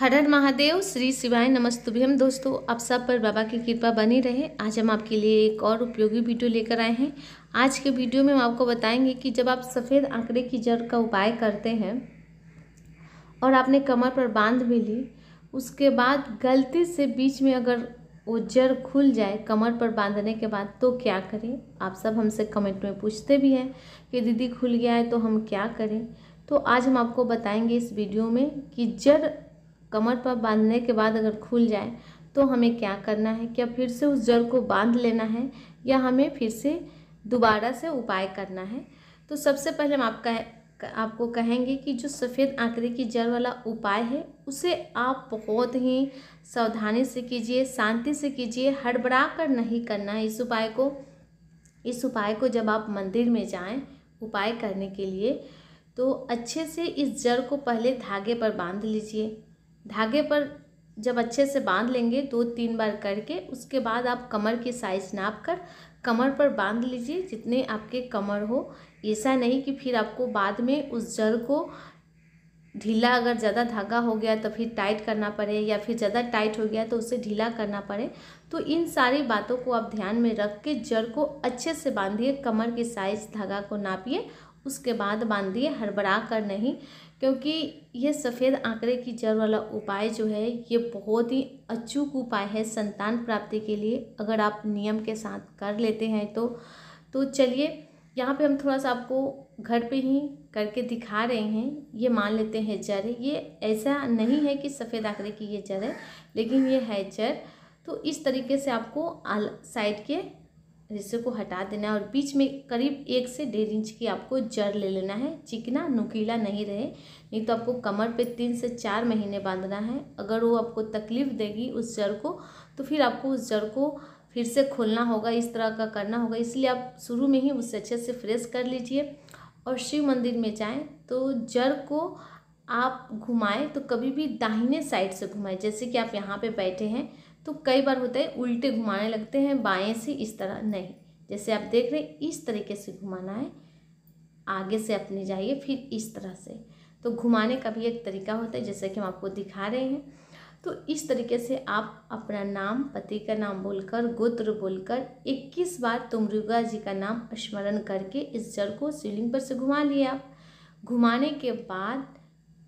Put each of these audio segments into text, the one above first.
हर हर महादेव, श्री शिवाय नमस्तुभ्यम। दोस्तों, आप सब पर बाबा की कृपा बनी रहे। आज हम आपके लिए एक और उपयोगी वीडियो लेकर आए हैं। आज के वीडियो में हम आपको बताएंगे कि जब आप सफ़ेद आंकड़े की जड़ का उपाय करते हैं और आपने कमर पर बांध भी ली, उसके बाद गलती से बीच में अगर वो जड़ खुल जाए कमर पर बांधने के बाद, तो क्या करें। आप सब हमसे कमेंट में पूछते भी हैं कि दीदी खुल गया है तो हम क्या करें। तो आज हम आपको बताएंगे इस वीडियो में कि जड़ कमर पर बांधने के बाद अगर खुल जाए तो हमें क्या करना है। क्या फिर से उस जड़ को बांध लेना है या हमें फिर से दोबारा से उपाय करना है। तो सबसे पहले हम आपको कहेंगे कि जो सफ़ेद आंकड़े की जड़ वाला उपाय है उसे आप बहुत ही सावधानी से कीजिए, शांति से कीजिए, हड़बड़ा कर नहीं करना है। इस उपाय को जब आप मंदिर में जाएं उपाय करने के लिए, तो अच्छे से इस जड़ को पहले धागे पर बांध लीजिए। धागे पर जब अच्छे से बांध लेंगे 2-3 बार करके, उसके बाद आप कमर की साइज नाप कर कमर पर बांध लीजिए जितने आपके कमर हो। ऐसा नहीं कि फिर आपको बाद में उस जड़ को ढीला, अगर ज़्यादा धागा हो गया तो फिर टाइट करना पड़े, या फिर ज़्यादा टाइट हो गया तो उसे ढीला करना पड़े। तो इन सारी बातों को आप ध्यान में रख के जड़ को अच्छे से बांधिए। कमर की साइज धागा को नापिए, उसके बाद बांधिए, हड़बड़ा कर नहीं। क्योंकि ये सफ़ेद आंकड़े की जड़ वाला उपाय जो है ये बहुत ही अचूक उपाय है संतान प्राप्ति के लिए, अगर आप नियम के साथ कर लेते हैं तो चलिए यहाँ पे हम थोड़ा सा आपको घर पे ही करके दिखा रहे हैं। ये मान लेते हैं जड़, ये ऐसा नहीं है कि सफ़ेद आंकड़े की ये जड़ है, लेकिन ये है जड़। तो इस तरीके से आपको साइड के हिस्से को हटा देना है और बीच में करीब 1 से 1.5 इंच की आपको जड़ ले लेना है। चिकना नुकीला नहीं रहे, नहीं तो आपको कमर पे 3 से 4 महीने बांधना है। अगर वो आपको तकलीफ़ देगी उस जड़ को, तो फिर आपको उस जड़ को फिर से खोलना होगा, इस तरह का करना होगा। इसलिए आप शुरू में ही उससे अच्छे से फ्रेश कर लीजिए। और शिव मंदिर में जाएं तो जड़ को आप घुमाएं तो कभी भी दाहिने साइड से घुमाएं। जैसे कि आप यहाँ पे बैठे हैं तो कई बार होता है उल्टे घुमाने लगते हैं, बाएं से, इस तरह नहीं। जैसे आप देख रहे हैं इस तरीके से घुमाना है, आगे से अपने जाइए, फिर इस तरह से। तो घुमाने का भी एक तरीका होता है जैसे कि हम आपको दिखा रहे हैं। तो इस तरीके से आप अपना नाम, पति का नाम बोलकर, गोत्र बोलकर 21 बार तुमरुगा जी का नाम स्मरण करके इस जड़ को शिवलिंग पर से घुमा लिए। आप घुमाने के बाद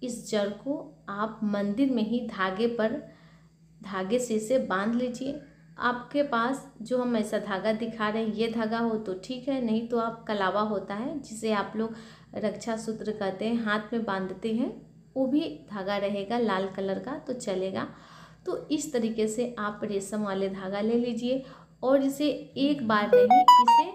इस जड़ को आप मंदिर में ही धागे से इसे बांध लीजिए। आपके पास जो हम ऐसा धागा दिखा रहे हैं ये धागा हो तो ठीक है, नहीं तो आप कलावा होता है जिसे आप लोग रक्षा सूत्र कहते हैं, हाथ में बांधते हैं, वो भी धागा रहेगा लाल कलर का तो चलेगा। तो इस तरीके से आप रेशम वाले धागा ले लीजिए और इसे एक बार नहीं, इसे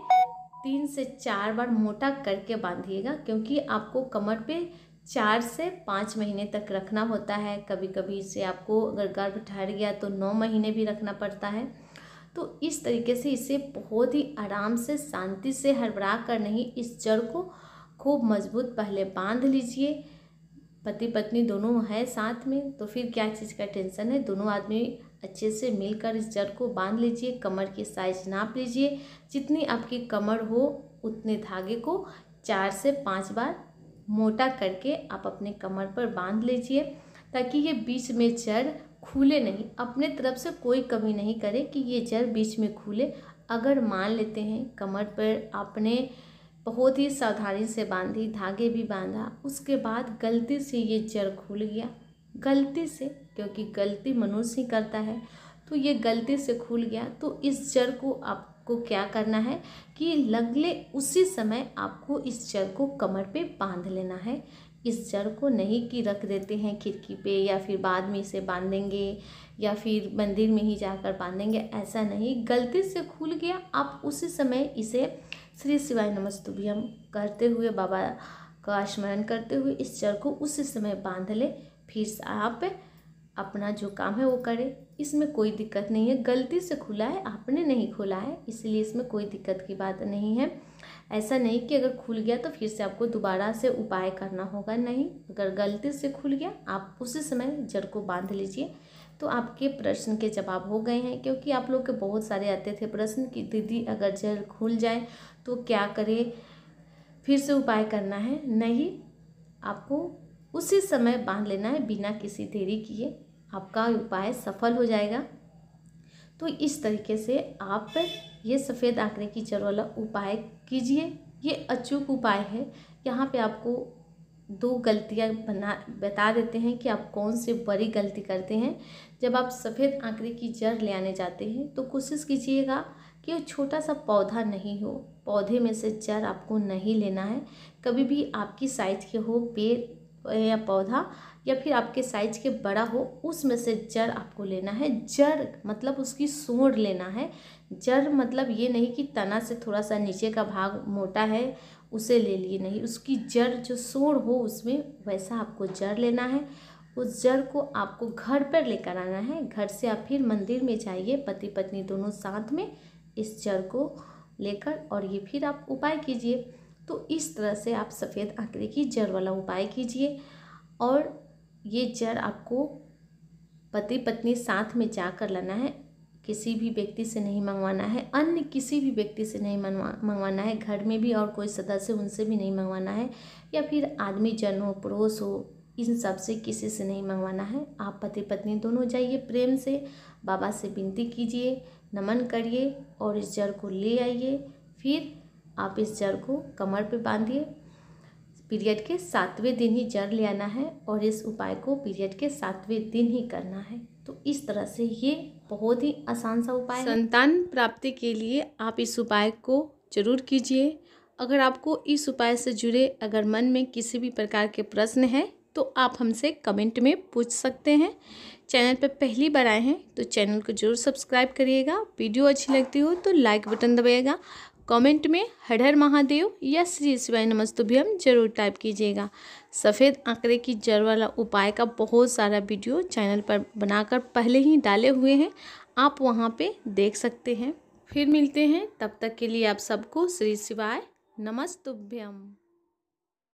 3 से 4 बार मोटा करके बांधिएगा। क्योंकि आपको कमर पे 4 से 5 महीने तक रखना होता है। कभी कभी इसे आपको अगर गर्भ ठहर गया तो 9 महीने भी रखना पड़ता है। तो इस तरीके से इसे बहुत ही आराम से, शांति से, हड़बड़ा कर नहीं, इस जड़ को खूब मजबूत पहले बांध लीजिए। पति पत्नी दोनों है साथ में तो फिर क्या चीज़ का टेंशन है। दोनों आदमी अच्छे से मिलकर इस जड़ को बांध लीजिए। कमर की साइज नाप लीजिए, जितनी आपकी कमर हो उतने धागे को 4 से 5 बार मोटा करके आप अपने कमर पर बांध लीजिए, ताकि ये बीच में जड़ खुले नहीं। अपने तरफ से कोई कमी नहीं करे कि ये जड़ बीच में खुले। अगर मान लेते हैं कमर पर आपने बहुत ही सावधानी से बांधी, धागे भी बांधा, उसके बाद गलती से ये जड़ खुल गया, गलती से, क्योंकि गलती मनुष्य ही करता है, तो ये गलती से खुल गया, तो इस जड़ को आपको क्या करना है कि लगले उसी समय आपको इस जड़ को कमर पे बांध लेना है। इस जड़ को नहीं कि रख देते हैं खिड़की पे या फिर बाद में इसे बांधेंगे या फिर मंदिर में ही जाकर बांधेंगे, ऐसा नहीं। गलती से खुल गया, आप उसी समय इसे श्री शिवाय नमस्तुभ्यम करते हुए, बाबा का स्मरण करते हुए इस जड़ को उसी समय बांध ले। फिर आप अपना जो काम है वो करें, इसमें कोई दिक्कत नहीं है। गलती से खुला है, आपने नहीं खोला है, इसलिए इसमें कोई दिक्कत की बात नहीं है। ऐसा नहीं कि अगर खुल गया तो फिर से आपको दोबारा से उपाय करना होगा, नहीं। अगर गलती से खुल गया आप उसी समय जड़ को बांध लीजिए। तो आपके प्रश्न के जवाब हो गए हैं, क्योंकि आप लोग के बहुत सारे आते थे प्रश्न कि दीदी अगर जड़ खुल जाए तो क्या करें, फिर से उपाय करना है। नहीं, आपको उसी समय बांध लेना है बिना किसी देरी किए। आपका उपाय सफल हो जाएगा। तो इस तरीके से आप ये सफ़ेद आंकड़े की जड़ वाला उपाय कीजिए। ये अचूक उपाय है। यहाँ पे आपको 2 गलतियाँ बता देते हैं कि आप कौन सी बड़ी गलती करते हैं। जब आप सफ़ेद आंकड़े की जड़ ले आने जाते हैं तो कोशिश कीजिएगा कि वो छोटा सा पौधा नहीं हो, पौधे में से जड़ आपको नहीं लेना है। कभी भी आपकी साइज के हो पेड़ या पौधा, या फिर आपके साइज के बड़ा हो, उसमें से जड़ आपको लेना है। जड़ मतलब उसकी सूंड लेना है। जड़ मतलब ये नहीं कि तना से थोड़ा सा नीचे का भाग मोटा है उसे ले लिए, नहीं, उसकी जड़ जो सूंड हो उसमें वैसा आपको जड़ लेना है। उस जड़ को आपको घर पर लेकर आना है। घर से आप फिर मंदिर में जाइए, पति पत्नी दोनों साथ में इस जड़ को लेकर, और ये फिर आप उपाय कीजिए। तो इस तरह से आप सफ़ेद आंकड़े की जड़ वाला उपाय कीजिए, और ये जड़ आपको पति पत्नी साथ में जाकर लाना है। किसी भी व्यक्ति से नहीं मंगवाना है, अन्य किसी भी व्यक्ति से नहीं मंगवाना है। घर में भी और कोई सदस्य उनसे भी नहीं मंगवाना है, या फिर आदमी जन हो, पड़ोस हो, इन सब से किसी से नहीं मंगवाना है। आप पति पत्नी दोनों जाइए, प्रेम से बाबा से विनती कीजिए, नमन करिए और इस जड़ को ले आइए। फिर आप इस जड़ को कमर पे बांधिए। पीरियड के 7वें दिन ही जड़ ले आना है, और इस उपाय को पीरियड के 7वें दिन ही करना है। तो इस तरह से ये बहुत ही आसान सा उपाय है। संतान प्राप्ति के लिए आप इस उपाय को जरूर कीजिए। अगर आपको इस उपाय से जुड़े अगर मन में किसी भी प्रकार के प्रश्न हैं तो आप हमसे कमेंट में पूछ सकते हैं। चैनल पर पहली बार आए हैं तो चैनल को जरूर सब्सक्राइब करिएगा। वीडियो अच्छी लगती हो तो लाइक बटन दबाइएगा। कमेंट में हर हर महादेव या श्री शिवाय नमस्तुभ्यम जरूर टाइप कीजिएगा। सफ़ेद आंकड़े की जड़ वाला उपाय का बहुत सारा वीडियो चैनल पर बनाकर पहले ही डाले हुए हैं, आप वहां पे देख सकते हैं। फिर मिलते हैं, तब तक के लिए आप सबको श्री शिवाय नमस्तुभ्यम।